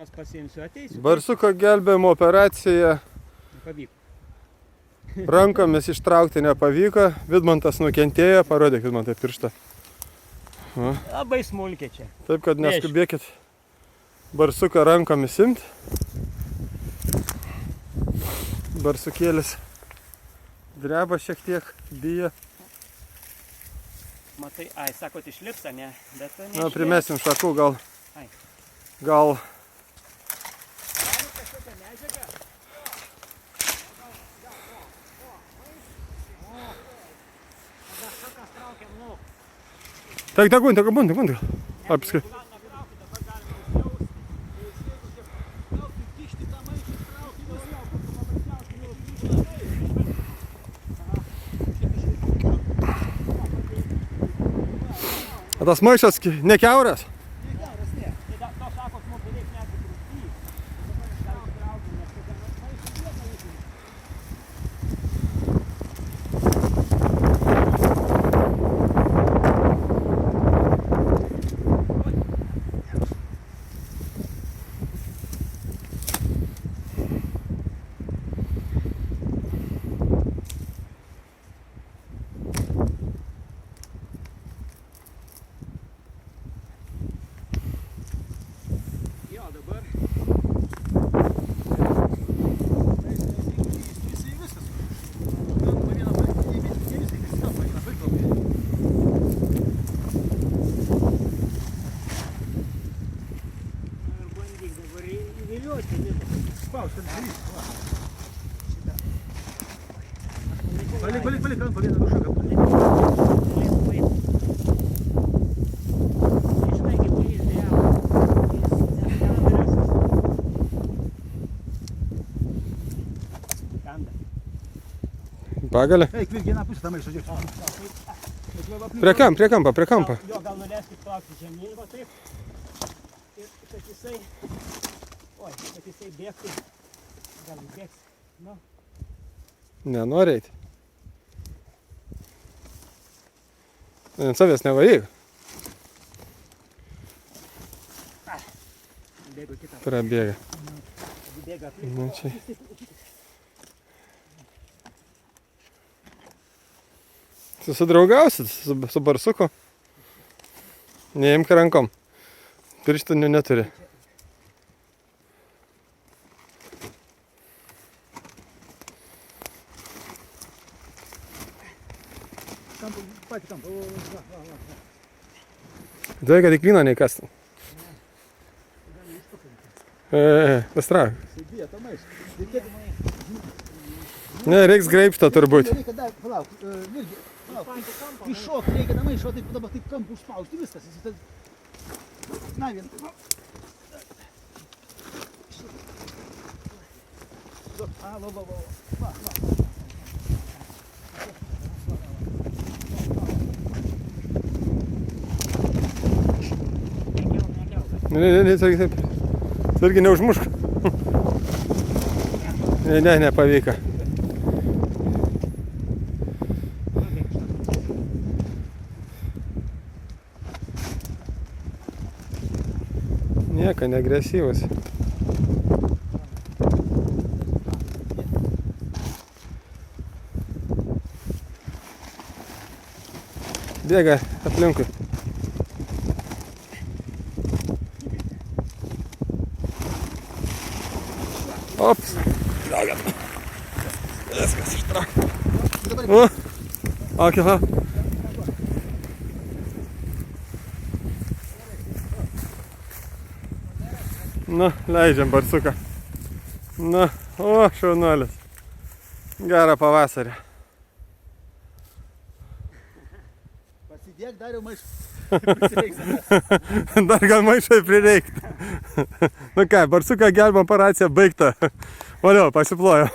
Pasiimsiu, ateisiu. Barsuko gelbėjimo operacija. Pavyko. Rankomis ištraukti nepavyko. Vidmantas nukentėjo. Parodyk Vidmantai pirštą. Labai smulkiai čia. Taip, kad neskubėkit barsuką rankomis imti. Barsukėlis dreba šiek tiek, bijo. Matai, sakot, išlips, ne? Bet Na, primesim šakų, gal. Ai. Gal. Kažkokia medžiaga. Šakas traukiam, nu. Так, бунт. Apskri. O tas maišas ne kiauras? Pagalė? Eik, vieną pusę tam išvažiuok. Prie kampo. Jo, gal nuleiskit plaukti žemyn, va taip. Ir kad jisai bėgtų. Gal jis bėgs. Nu. Nenori eiti. Ant savęs nevaryk. Bėgo kitą. Prabėga. Bėga aplink. Nu, čia. Susidraugausit su barsuku. Neimk rankom. Pirštų neturi. Patį kampą. Tai, kad į klyną neįkastum. Pastrauk. Sėdėjo, tą maišą. Ne, reiks greipšto turbūt. Reikia dar, palauk, Virgi, palauk. Iššok, reikia tą maišą, taip dabar taip kampų užspausti, viskas. Na, vien. Va. Ne, taip. Irgi neužmušk. Ne, nepavyko. Nieko, neagresyvus. Bėga aplinkui. Ops. Viskas ištrauk. Aha. Nu, leidžiam barsuką. Nu, šaunuolis. Gerą pavasarį. Pasidėk, dar jau maišą. Dar gal maišai prireikti. Nu ką, barsuką gelbėjimo operacija baigta. Valio, pasiplojo.